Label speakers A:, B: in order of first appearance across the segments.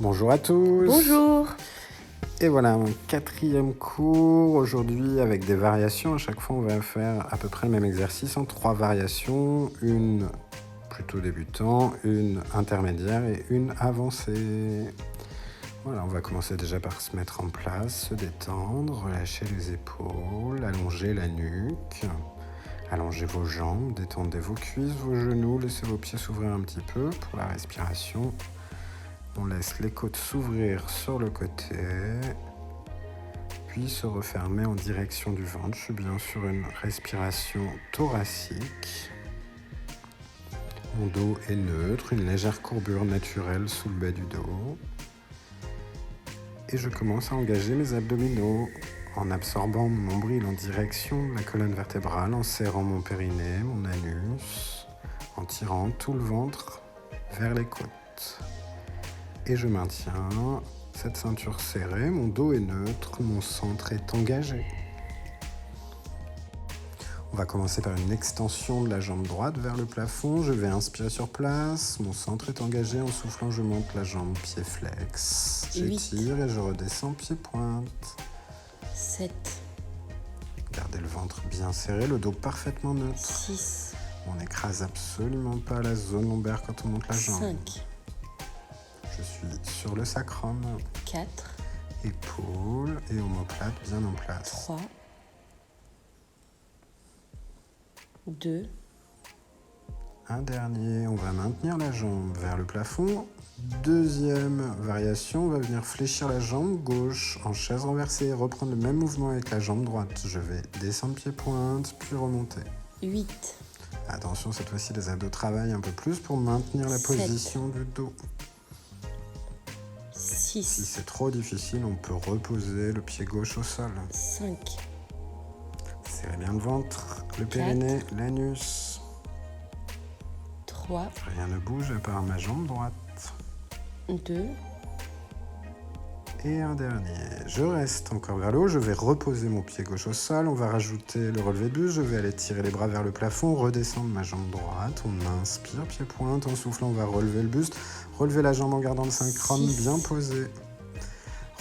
A: Bonjour à tous.
B: Bonjour.
A: Et voilà, un quatrième cours aujourd'hui avec des variations. À chaque fois, on va faire à peu près le même exercice en 3 variations. Une plutôt débutant, une intermédiaire et une avancée. Voilà, on va commencer déjà par se mettre en place, se détendre, relâcher les épaules, allonger la nuque. Allongez vos jambes, détendez vos cuisses, vos genoux, laissez vos pieds s'ouvrir un petit peu pour la respiration. On laisse les côtes s'ouvrir sur le côté, puis se refermer en direction du ventre. Je suis bien sur une respiration thoracique. Mon dos est neutre, une légère courbure naturelle sous le bas du dos. Et je commence à engager mes abdominaux en absorbant mon nombril en direction de la colonne vertébrale, en serrant mon périnée, mon anus, en tirant tout le ventre vers les côtes. Et je maintiens cette ceinture serrée, mon dos est neutre, mon centre est engagé. On va commencer par une extension de la jambe droite vers le plafond. Je vais inspirer sur place, mon centre est engagé. En soufflant, je monte la jambe pied flex. J'étire et je redescends pied pointe.
B: 7.
A: Gardez le ventre bien serré, le dos parfaitement neutre.
B: 6.
A: On n'écrase absolument pas la zone lombaire quand on monte la jambe.
B: 5.
A: Je suis sur le sacrum.
B: 4.
A: Épaules et omoplate bien en place.
B: 3. 2.
A: Un dernier, on va maintenir la jambe vers le plafond. Deuxième variation, on va venir fléchir la jambe gauche en chaise renversée et reprendre le même mouvement avec la jambe droite. Je vais descendre pied-pointe, puis remonter.
B: 8.
A: Attention, cette fois-ci, les abdos travaillent un peu plus pour maintenir la
B: 7.
A: position du dos.
B: 6.
A: Si c'est trop difficile, on peut reposer le pied gauche au sol.
B: 5.
A: Serrez bien le ventre, le périnée, l'anus.
B: 3.
A: Rien ne bouge à part ma jambe droite.
B: 2.
A: Et un dernier. Je reste encore vers le haut. Je vais reposer mon pied gauche au sol. On va rajouter le relevé de buste. Je vais aller tirer les bras vers le plafond, redescendre ma jambe droite. On inspire, pied pointe. En soufflant, on va relever le buste. Relever la jambe en gardant le sacrum bien posé.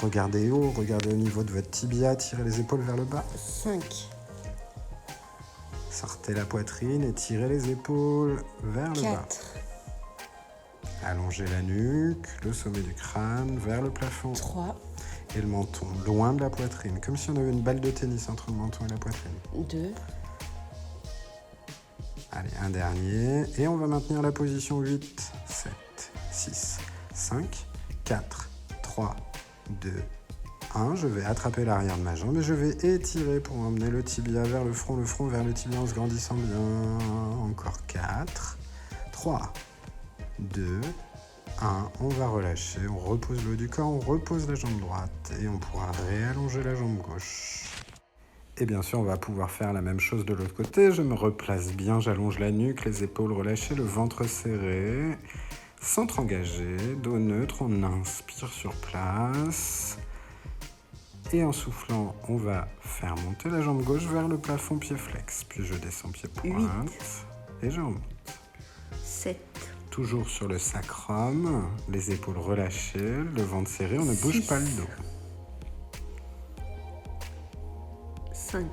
A: Regardez haut, regardez au niveau de votre tibia. Tirez les épaules vers le bas.
B: 5.
A: Sortez la poitrine et tirez les épaules vers le bas.
B: 4.
A: Allongez la nuque, le sommet du crâne vers le plafond.
B: 3.
A: Et le menton loin de la poitrine, comme si on avait une balle de tennis entre le menton et la poitrine.
B: 2.
A: Allez, un dernier. Et on va maintenir la position 8, 7, 6, 5, 4, 3, 2, 1. Je vais attraper l'arrière de ma jambe et je vais étirer pour emmener le tibia vers le front vers le tibia en se grandissant bien. Encore 4, 3, 2, 1. On va relâcher, on repose le haut du corps, on repose la jambe droite et on pourra réallonger la jambe gauche. Et bien sûr, on va pouvoir faire la même chose de l'autre côté. Je me replace bien, j'allonge la nuque, les épaules relâchées, le ventre serré. Centre engagé, dos neutre, on inspire sur place. Et en soufflant, on va faire monter la jambe gauche vers le plafond pied flex. Puis je descends pied pointe et je remonte.
B: 7.
A: Toujours sur le sacrum, les épaules relâchées, le ventre serré, on ne bouge pas le dos.
B: 5.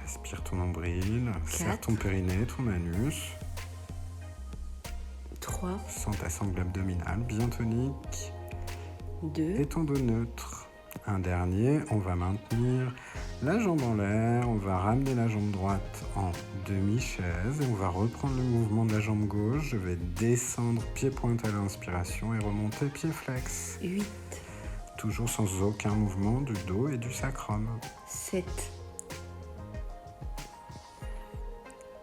A: Respire ton nombril, serre ton périnée, ton anus.
B: 3.
A: Sens ta sangle abdominale bien tonique
B: 2.
A: et ton dos neutre. Un dernier, on va maintenir la jambe en l'air, on va ramener la jambe droite en demi-chaise et on va reprendre le mouvement de la jambe gauche. Je vais descendre pied-pointe à l'inspiration et remonter pied flex.
B: 8.
A: Toujours sans aucun mouvement du dos et du sacrum.
B: 7.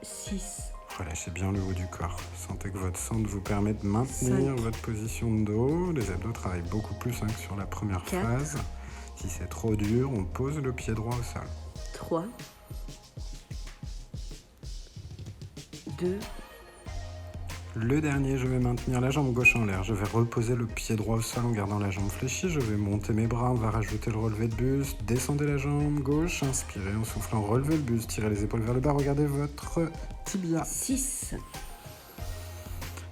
B: 6.
A: Relâchez bien le haut du corps. Sentez que votre centre vous permet de maintenir
B: 5.
A: votre position de dos. Les abdos travaillent beaucoup plus que sur la première
B: 4.
A: phase. Si c'est trop dur, on pose le pied droit au sol.
B: 3. 2.
A: Le dernier, je vais maintenir la jambe gauche en l'air. Je vais reposer le pied droit au sol en gardant la jambe fléchie. Je vais monter mes bras, on va rajouter le relevé de buste. Descendez la jambe gauche, inspirez en soufflant, relevez le buste, tirez les épaules vers le bas. Regardez votre tibia.
B: 6.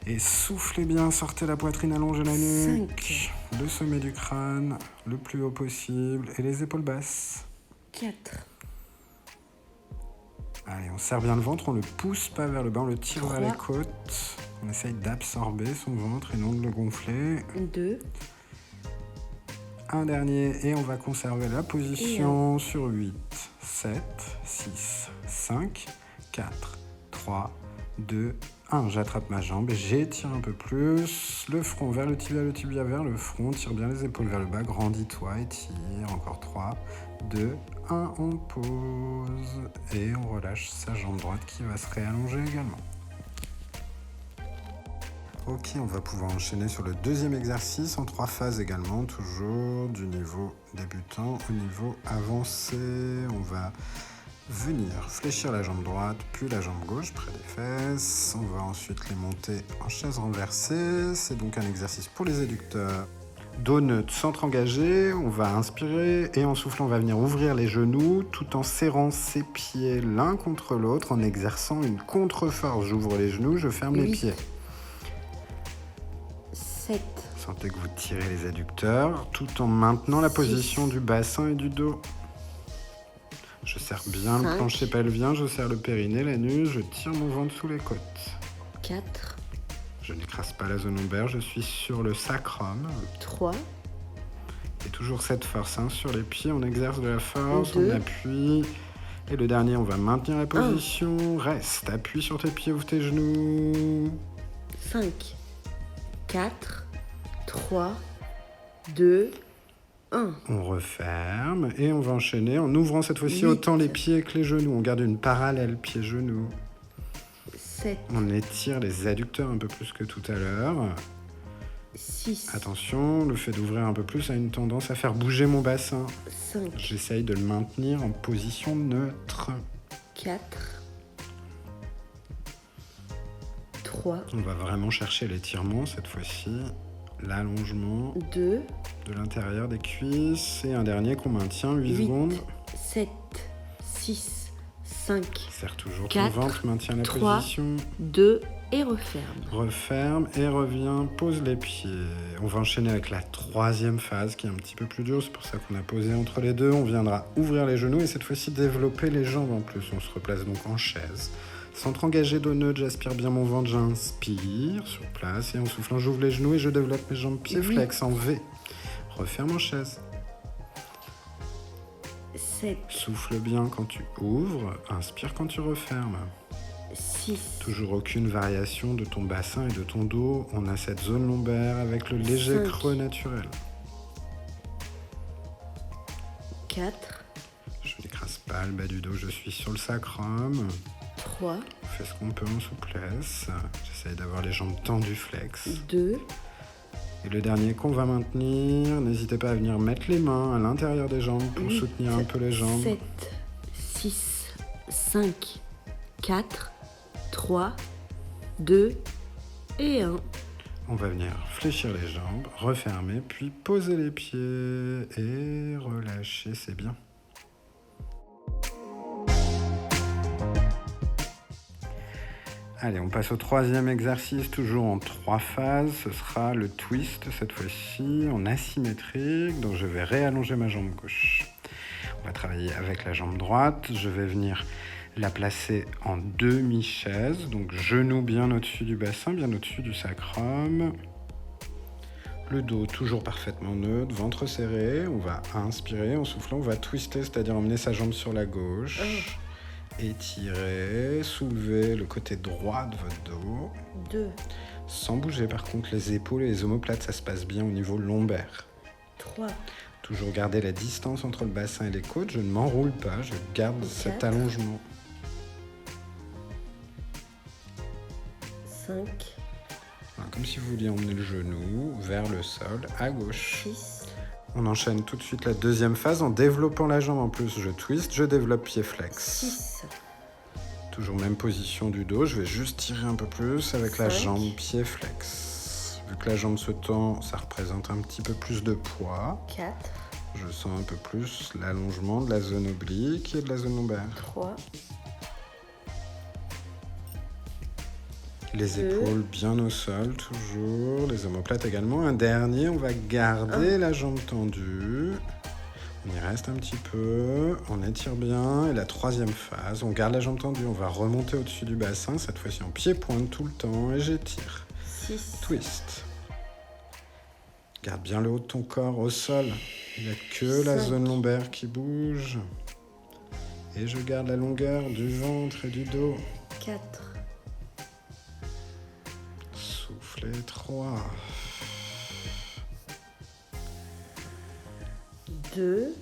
A: Et soufflez bien, sortez la poitrine, allongez la nuque. Le sommet du crâne, le plus haut possible. Et les épaules basses.
B: 4.
A: Allez, on serre bien le ventre, on le pousse pas vers le bas, on le tire vers
B: 3.
A: les côtes. On essaye d'absorber son ventre et non de le gonfler.
B: 2.
A: Un dernier et on va conserver la position sur 8, 7, 6, 5, 4, 3, 2, 1. J'attrape ma jambe, j'étire un peu plus. Le front vers le tibia vers le front. Tire bien les épaules vers le bas, grandis-toi, étire. Encore 3, 2, 1. On pose et on relâche sa jambe droite qui va se réallonger également. Ok, on va pouvoir enchaîner sur le deuxième exercice en 3 phases également, toujours du niveau débutant au niveau avancé. On va venir fléchir la jambe droite, puis la jambe gauche près des fesses. On va ensuite les monter en chaise renversée. C'est donc un exercice pour les adducteurs. Dos neutre, centre engagé. On va inspirer et en soufflant, on va venir ouvrir les genoux tout en serrant ses pieds l'un contre l'autre en exerçant une contre-force. J'ouvre les genoux, je ferme les pieds.
B: 7.
A: Sentez que vous tirez les adducteurs tout en maintenant la position du bassin et du dos. Je serre bien
B: 5.
A: le plancher pelvien, je serre le périnée, la nuque, je tire mon ventre sous les côtes.
B: 4.
A: Je n'écrase pas la zone lombaire, je suis sur le sacrum.
B: 3.
A: Et toujours cette force, hein, sur les pieds, on exerce de la force,
B: 2.
A: on appuie. Et le dernier, on va maintenir la position. Reste, appuie sur tes pieds, ouvre tes genoux.
B: 5. 4, 3, 2, 1.
A: On referme et on va enchaîner en ouvrant cette fois-ci
B: 8.
A: autant les pieds que les genoux. On garde une parallèle pieds-genoux.
B: 7.
A: On étire les adducteurs un peu plus que tout à l'heure.
B: 6.
A: Attention, le fait d'ouvrir un peu plus a une tendance à faire bouger mon bassin.
B: 5.
A: J'essaye de le maintenir en position neutre.
B: 4. 3.
A: On va vraiment chercher l'étirement cette fois-ci. L'allongement
B: 2.
A: de l'intérieur des cuisses. Et un dernier qu'on maintient 8
B: 8.
A: secondes.
B: 7. 6. 5.
A: Serre toujours
B: 4,
A: ton ventre, maintiens la
B: 3.
A: position.
B: 2. Et referme.
A: Referme et reviens, pose les pieds. On va enchaîner avec la troisième phase qui est un petit peu plus dure, c'est pour ça qu'on a posé entre les deux. On viendra ouvrir les genoux et cette fois-ci développer les jambes en plus. On se replace donc en chaise. Centre engagé, dos neutre, j'aspire bien mon ventre, j'inspire sur place et en soufflant j'ouvre les genoux et je développe mes jambes pieds flex en V. Referme en chaise.
B: 7.
A: Souffle bien quand tu ouvres, inspire quand tu refermes.
B: 6.
A: Toujours aucune variation de ton bassin et de ton dos. On a cette zone lombaire avec le léger
B: 5.
A: creux naturel.
B: 4.
A: Je n'écrase pas le bas du dos, je suis sur le sacrum.
B: 3.
A: On fait ce qu'on peut en souplesse. J'essaye d'avoir les jambes tendues flex.
B: 2.
A: Et le dernier qu'on va maintenir, n'hésitez pas à venir mettre les mains à l'intérieur des jambes pour
B: 8,
A: soutenir un peu les jambes.
B: 7. 6. 5. 4. 3. 2. Et 1.
A: On va venir fléchir les jambes, refermer, puis poser les pieds et relâcher, c'est bien. Allez, on passe au troisième exercice, toujours en 3 phases. Ce sera le twist, cette fois-ci en asymétrique. Donc je vais réallonger ma jambe gauche. On va travailler avec la jambe droite. Je vais venir la placer en demi-chaise. Donc genou bien au-dessus du bassin, bien au-dessus du sacrum. Le dos toujours parfaitement neutre, ventre serré. On va inspirer, en soufflant, on va twister, c'est-à-dire emmener sa jambe sur la gauche. Étirer, soulever le côté droit de votre dos.
B: 2.
A: Sans bouger par contre les épaules et les omoplates, ça se passe bien au niveau lombaire.
B: 3.
A: Toujours garder la distance entre le bassin et les côtes, je ne m'enroule pas, je garde cet allongement.
B: 5.
A: Voilà, comme si vous vouliez emmener le genou vers le sol à gauche.
B: 6.
A: On enchaîne tout de suite la deuxième phase en développant la jambe en plus. Je twist, je développe pied flex.
B: 6.
A: Toujours même position du dos, je vais juste tirer un peu plus avec la
B: 5.
A: jambe pied flex. Vu que la jambe se tend, ça représente un petit peu plus de poids.
B: 4.
A: Je sens un peu plus l'allongement de la zone oblique et de la zone lombaire.
B: 3.
A: Les
B: 2,
A: épaules bien au sol, toujours. Les omoplates également. Un dernier, on va garder la jambe tendue. On y reste un petit peu. On étire bien. Et la troisième phase, on garde la jambe tendue. On va remonter au-dessus du bassin. Cette fois-ci en pied-pointe tout le temps. Et j'étire.
B: 6,
A: Twist. Garde bien le haut de ton corps au sol. Il n'y a que la
B: 5.
A: zone lombaire qui bouge. Et je garde la longueur du ventre et du dos.
B: 4,
A: Soufflez 3.
B: 2,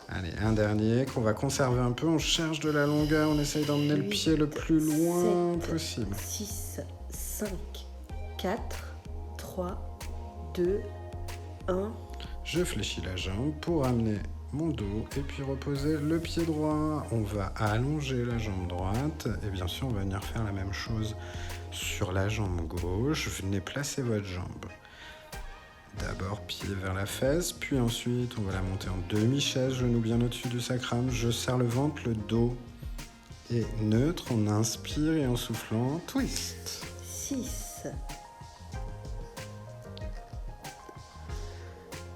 A: Allez, un dernier qu'on va conserver un peu. On cherche de la longueur. On essaye d'emmener le pied le plus loin
B: 7,
A: possible.
B: 6, 5, 4, 3, 2, 1.
A: Je fléchis la jambe pour amener mon dos et puis reposer le pied droit. On va allonger la jambe droite et bien sûr on va venir faire la même chose sur la jambe gauche. Venez placer votre jambe. D'abord pied vers la fesse, puis ensuite on va la monter en demi-chaise, genou bien au-dessus du sacrum. Je serre le ventre, le dos est neutre. On inspire et en soufflant, twist.
B: 6,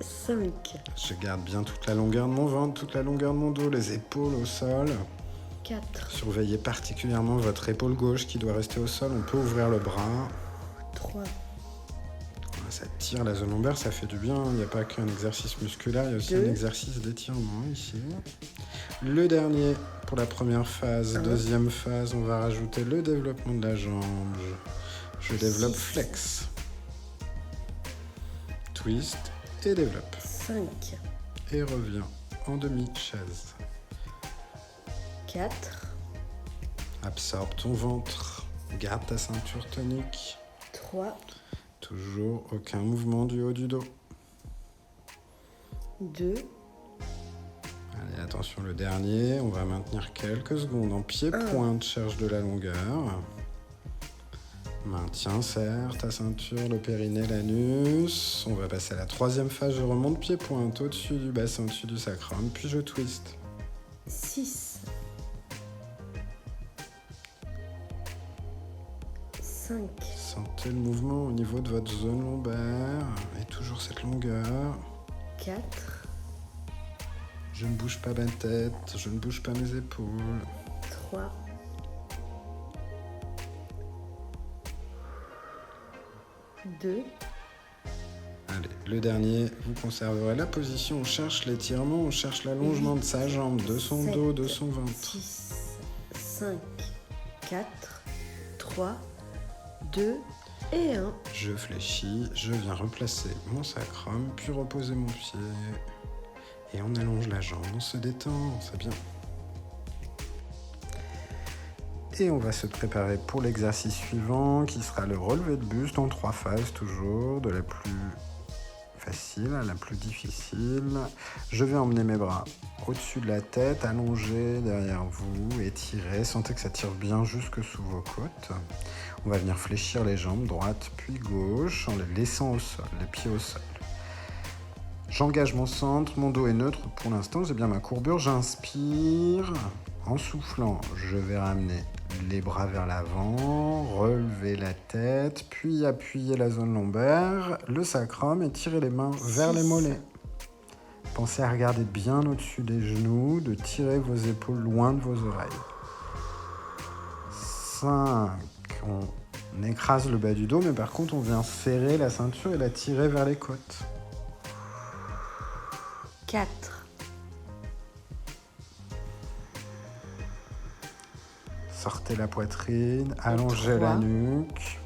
B: 5,
A: Je garde bien toute la longueur de mon ventre, toute la longueur de mon dos, les épaules au sol.
B: 4,
A: Surveillez particulièrement votre épaule gauche qui doit rester au sol. On peut ouvrir le bras.
B: 3,
A: Ça tire la zone lombaire, ça fait du bien. Il n'y a pas qu'un exercice musculaire, il y a aussi
B: 2.
A: un exercice d'étirement ici. Le dernier pour la première phase.
B: 1.
A: Deuxième phase, on va rajouter le développement de la jambe. Je développe
B: 6.
A: flex. Twist et développe.
B: 5,
A: Et reviens en demi-chaise.
B: 4,
A: Absorbe ton ventre. Garde ta ceinture tonique.
B: 3,
A: Toujours aucun mouvement du haut du dos.
B: 2,
A: Allez, attention, le dernier. On va maintenir quelques secondes en pied-pointe. Cherche de la longueur. Maintiens, serre ta ceinture, le périnée, l'anus. On va passer à la troisième phase. Je remonte pied-pointe au-dessus du bassin, au-dessus du sacrum. Puis je twist.
B: 6, 5,
A: Sentez le mouvement au niveau de votre zone lombaire. Et toujours cette longueur.
B: 4,
A: Je ne bouge pas ma tête. Je ne bouge pas mes épaules.
B: 3, 2,
A: Allez, le dernier, vous conserverez la position. On cherche l'étirement, on cherche l'allongement de sa jambe, de son
B: 7,
A: dos, de son ventre.
B: 6, 5, 4, 3, 2 et 1.
A: Je fléchis, je viens replacer mon sacrum, puis reposer mon pied. Et on allonge la jambe, on se détend, c'est bien. Et on va se préparer pour l'exercice suivant, qui sera le relevé de buste en 3 phases, toujours, de la plus facile à la plus difficile. Je vais emmener mes bras au-dessus de la tête, allongés derrière vous, étirés. Sentez que ça tire bien jusque sous vos côtes. On va venir fléchir les jambes, droite puis gauche, en les laissant au sol, les pieds au sol. J'engage mon centre, mon dos est neutre pour l'instant, j'ai bien ma courbure. J'inspire, en soufflant, je vais ramener les bras vers l'avant, relever la tête, puis appuyer la zone lombaire, le sacrum et tirer les mains vers les mollets. Pensez à regarder bien au-dessus des genoux, de tirer vos épaules loin de vos oreilles. 5, on écrase le bas du dos, mais par contre on vient serrer la ceinture et la tirer vers les côtes.
B: 4,
A: Sortez la poitrine, allongez
B: 3.
A: la nuque.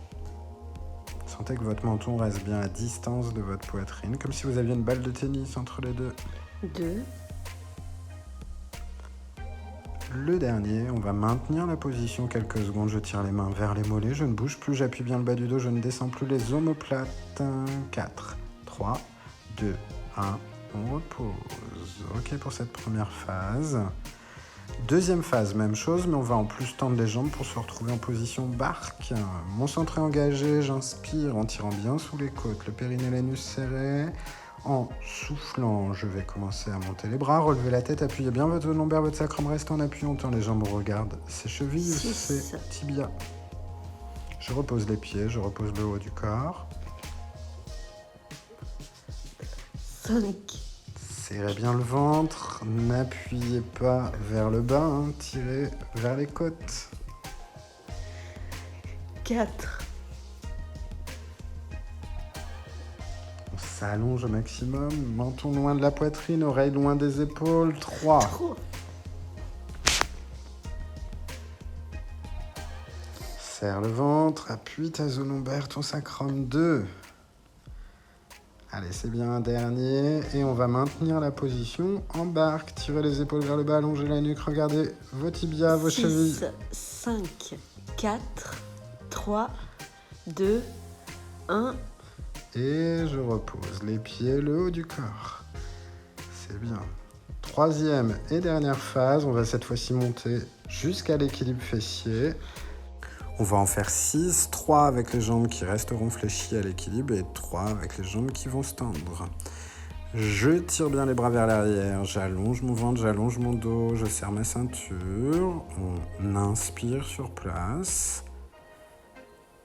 A: Sentez que votre menton reste bien à distance de votre poitrine, comme si vous aviez une balle de tennis entre les deux.
B: 2,
A: Le dernier, on va maintenir la position quelques secondes. Je tire les mains vers les mollets, je ne bouge plus, j'appuie bien le bas du dos, je ne descends plus les omoplates. 4, 3, 2, 1, on repose. Ok pour cette première phase. Deuxième phase, même chose, mais on va en plus tendre les jambes pour se retrouver en position barque. Mon centre est engagé, j'inspire en tirant bien sous les côtes, le périnée, l'anus serré. En soufflant, je vais commencer à monter les bras, relever la tête, appuyez bien votre lombaire, votre sacrum reste en appui, on tend les jambes, on regarde ses chevilles, ses tibias. Je repose les pieds, je repose le haut du corps.
B: 5.
A: Serrez bien le ventre, n'appuyez pas vers le bas, hein, tirez vers les côtes.
B: 4.
A: On s'allonge au maximum, menton loin de la poitrine, oreilles loin des épaules. 3. Serre le ventre, appuie ta zone lombaire, ton sacrum. 2. Allez, c'est bien, un dernier. Et on va maintenir la position. Embarque, tirez les épaules vers le bas, allongez la nuque, regardez vos tibias, vos chevilles.
B: 5, 4, 3, 2, 1.
A: Et je repose les pieds, le haut du corps. C'est bien. 3e et dernière phase, on va cette fois-ci monter jusqu'à l'équilibre fessier. On va en faire 6, 3 avec les jambes qui resteront fléchies à l'équilibre et 3 avec les jambes qui vont se tendre. Je tire bien les bras vers l'arrière, j'allonge mon ventre, j'allonge mon dos, je serre ma ceinture. On inspire sur place.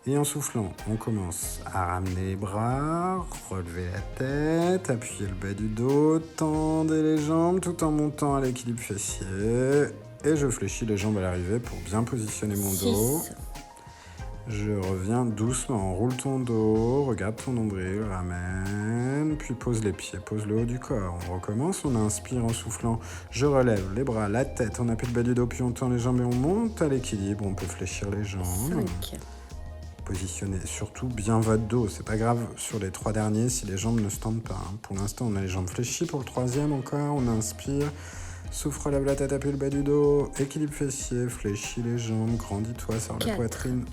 A: Et en soufflant, on commence à ramener les bras, relever la tête, appuyer le bas du dos, tendez les jambes tout en montant à l'équilibre fessier. Et je fléchis les jambes à l'arrivée pour bien positionner mon dos. Je reviens doucement, roule ton dos, regarde ton nombril, ramène, puis pose les pieds, pose le haut du corps. On recommence, on inspire en soufflant, je relève les bras, la tête, on appuie le bas du dos, puis on tend les jambes et on monte à l'équilibre. On peut fléchir les jambes.
B: 5.
A: Positionnez surtout bien votre dos, c'est pas grave sur les 3 derniers si les jambes ne se tendent pas. Hein. Pour l'instant, on a les jambes fléchies. Pour le 3e encore, on inspire. Souffle, relève la tête, appuie le bas du dos, équilibre fessier, fléchis les jambes, grandis-toi, sors la poitrine.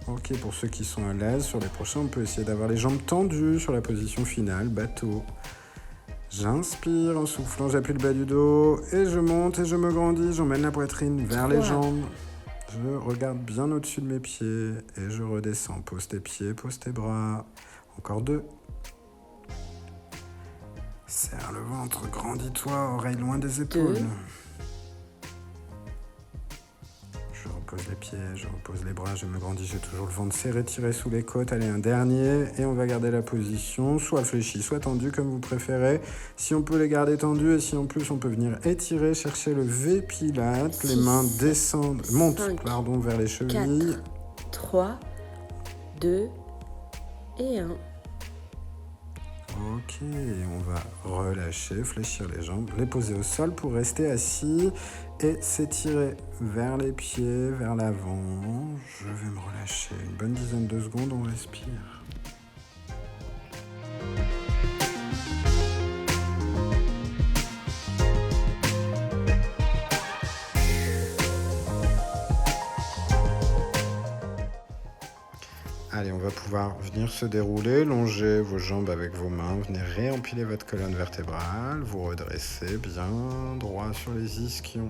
A: Ok, pour ceux qui sont à l'aise, sur les prochains, on peut essayer d'avoir les jambes tendues sur la position finale, bateau. J'inspire en soufflant, j'appuie le bas du dos et je monte et je me grandis, j'emmène la poitrine vers les jambes. Je regarde bien au-dessus de mes pieds et je redescends. Pose tes pieds, pose tes bras. Encore 2. Serre le ventre, grandis-toi, oreilles loin des épaules.
B: 2.
A: Je repose les pieds, je repose les bras, je me grandis, j'ai toujours le ventre serré, tiré sous les côtes. Allez, un dernier et on va garder la position, soit fléchie, soit tendue comme vous préférez. Si on peut les garder tendues et si en plus on peut venir étirer, chercher le V-Pilate, les mains descendent, montent vers les chevilles.
B: 4, 3, 2 et 1.
A: Ok, on va relâcher, fléchir les jambes, les poser au sol pour rester assis et s'étirer vers les pieds, vers l'avant. Je vais me relâcher une bonne dizaine de secondes, on respire. Allez, on va pouvoir venir se dérouler, longer vos jambes avec vos mains, venez réempiler votre colonne vertébrale, vous redressez bien droit sur les ischions.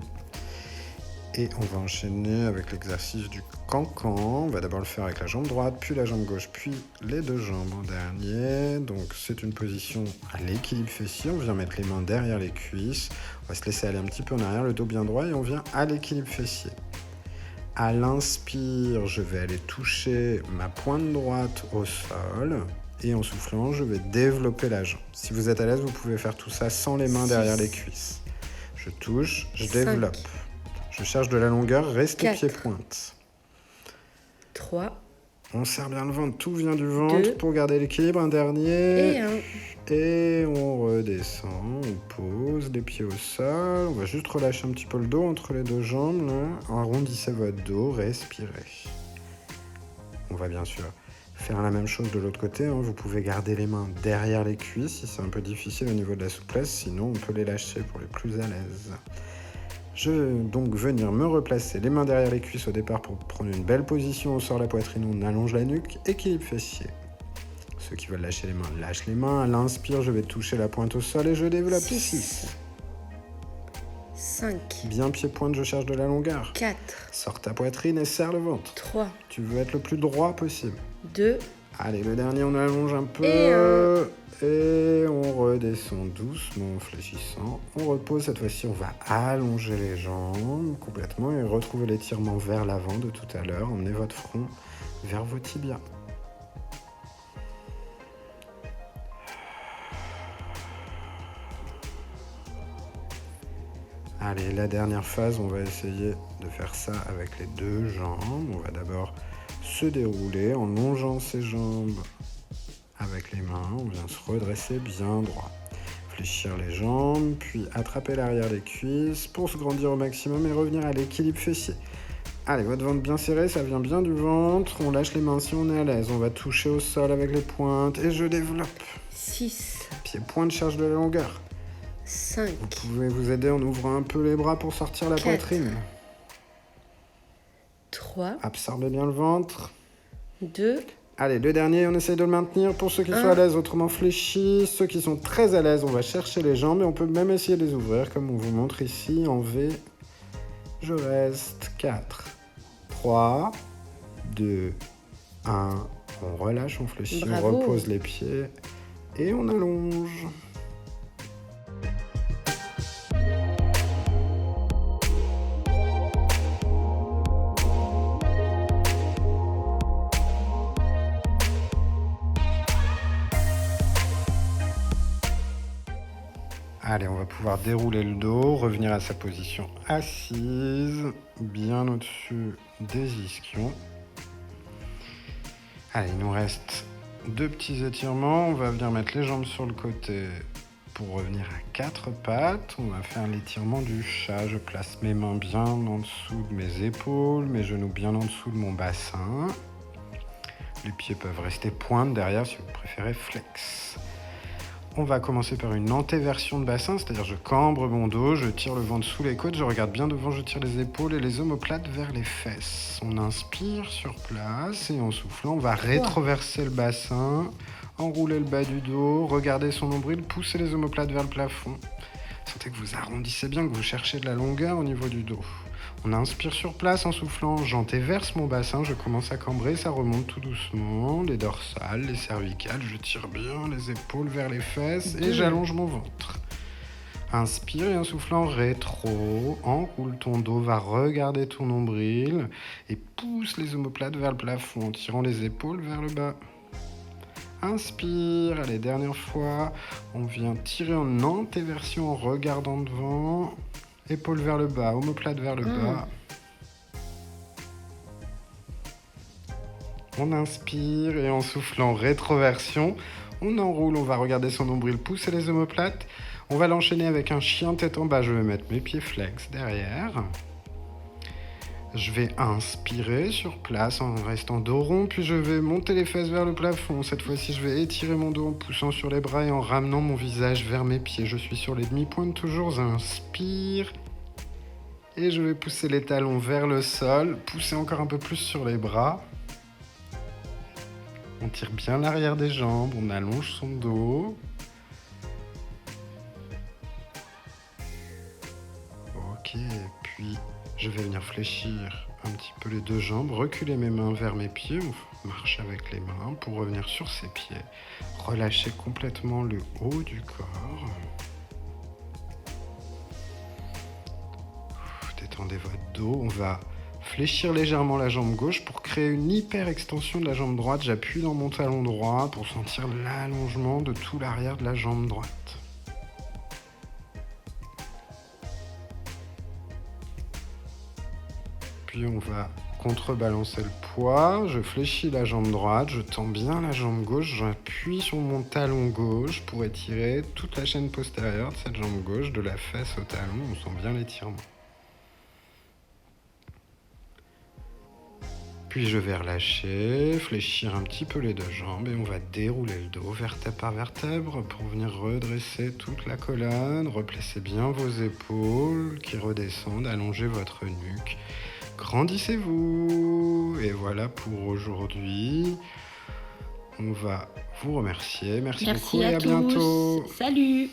A: Et on va enchaîner avec l'exercice du cancan. On va d'abord le faire avec la jambe droite, puis la jambe gauche, puis les 2 jambes en dernier. Donc c'est une position à l'équilibre fessier. On vient mettre les mains derrière les cuisses. On va se laisser aller un petit peu en arrière, le dos bien droit, et on vient à l'équilibre fessier. À l'inspire, je vais aller toucher ma pointe droite au sol. Et en soufflant, je vais développer la jambe. Si vous êtes à l'aise, vous pouvez faire tout ça sans les mains derrière les cuisses. Je touche, je développe. Je cherche de la longueur, restez pied-pointe.
B: 3.
A: On serre bien le ventre, tout vient du ventre
B: 2,
A: pour garder l'équilibre. Un dernier.
B: Et 1.
A: Et on redescend, on pose les pieds au sol. On va juste relâcher un petit peu le dos entre les 2 jambes. Là. Arrondissez votre dos, respirez. On va bien sûr faire la même chose de l'autre côté. Hein. Vous pouvez garder les mains derrière les cuisses si c'est un peu difficile au niveau de la souplesse. Sinon, on peut les lâcher pour les plus à l'aise. Je vais donc venir me replacer les mains derrière les cuisses au départ pour prendre une belle position. On sort la poitrine, on allonge la nuque, équilibre fessier. Ceux qui veulent lâcher les mains, lâchent les mains. À l'inspire, je vais toucher la pointe au sol et je développe. 6.
B: 5.
A: Bien pied-pointe, je cherche de la longueur.
B: 4.
A: Sors ta poitrine et serre le ventre.
B: 3.
A: Tu veux être le plus droit possible.
B: 2.
A: Allez, le dernier, on allonge un peu. Et on redescend doucement en fléchissant. On repose, cette fois-ci, on va allonger les jambes complètement et retrouver l'étirement vers l'avant de tout à l'heure. Emmenez votre front vers vos tibias. Allez, la dernière phase, on va essayer de faire ça avec les deux jambes. On va d'abord se dérouler en longeant ses jambes avec les mains. On vient se redresser bien droit. Fléchir les jambes, puis attraper l'arrière des cuisses pour se grandir au maximum et revenir à l'équilibre fessier. Allez, votre ventre bien serré, ça vient bien du ventre. On lâche les mains si on est à l'aise. On va toucher au sol avec les pointes et je développe.
B: 6.
A: Pied-point de charge de la longueur.
B: 5.
A: Vous pouvez vous aider en ouvrant un peu les bras pour sortir la
B: 4.
A: poitrine.
B: 3.
A: Absorbez bien le ventre.
B: 2.
A: Allez, le dernier, on essaye de le maintenir pour ceux qui sont à l'aise, autrement fléchis. Ceux qui sont très à l'aise, on va chercher les jambes et on peut même essayer de les ouvrir comme on vous montre ici en V. Je reste. 4, 3, 2, 1. On relâche, on fléchit,
B: Bravo.
A: on repose les pieds et on allonge. Allez, on va pouvoir dérouler le dos, revenir à sa position assise, bien au-dessus des ischions. Allez, il nous reste 2 petits étirements. On va venir mettre les jambes sur le côté pour revenir à 4 pattes. On va faire l'étirement du chat. Je place mes mains bien en dessous de mes épaules, mes genoux bien en dessous de mon bassin. Les pieds peuvent rester pointes derrière si vous préférez flex. On va commencer par une antéversion de bassin, c'est-à-dire je cambre mon dos, je tire le ventre sous les côtes, je regarde bien devant, je tire les épaules et les omoplates vers les fesses. On inspire sur place et en soufflant, on va rétroverser le bassin, enrouler le bas du dos, regarder son nombril, pousser les omoplates vers le plafond. Sentez que vous arrondissez bien, que vous cherchez de la longueur au niveau du dos. On inspire sur place en soufflant, j'antéverse mon bassin, je commence à cambrer, ça remonte tout doucement, les dorsales, les cervicales, je tire bien les épaules vers les fesses et j'allonge mon ventre. Inspire et en soufflant, rétro, enroule ton dos, va regarder ton nombril et pousse les omoplates vers le plafond en tirant les épaules vers le bas. Inspire, allez, dernière fois, on vient tirer en antéversion en regardant devant. Épaules vers le bas, omoplate vers le bas. On inspire et en soufflant, rétroversion. On enroule, on va regarder son nombril, pousser les omoplates. On va l'enchaîner avec un chien tête en bas. Je vais mettre mes pieds flex derrière. Je vais inspirer sur place en restant dos rond, puis je vais monter les fesses vers le plafond. Cette fois-ci, je vais étirer mon dos en poussant sur les bras et en ramenant mon visage vers mes pieds. Je suis sur les demi-pointes toujours. Inspire. Et je vais pousser les talons vers le sol. Pousser encore un peu plus sur les bras. On tire bien l'arrière des jambes. On allonge son dos. Ok, puis je vais venir fléchir un petit peu les deux jambes, reculer mes mains vers mes pieds, on marche avec les mains pour revenir sur ses pieds, relâcher complètement le haut du corps. Détendez votre dos, on va fléchir légèrement la jambe gauche pour créer une hyper extension de la jambe droite. J'appuie dans mon talon droit pour sentir l'allongement de tout l'arrière de la jambe droite. Puis on va contrebalancer le poids, je fléchis la jambe droite, je tends bien la jambe gauche, j'appuie sur mon talon gauche pour étirer toute la chaîne postérieure de cette jambe gauche, de la fesse au talon, on sent bien l'étirement. Puis je vais relâcher, fléchir un petit peu les deux jambes et on va dérouler le dos vertèbre par vertèbre pour venir redresser toute la colonne, replacer bien vos épaules qui redescendent, allongez votre nuque. Grandissez-vous. Et voilà pour aujourd'hui. On va vous remercier. Merci beaucoup et à bientôt.
B: Salut.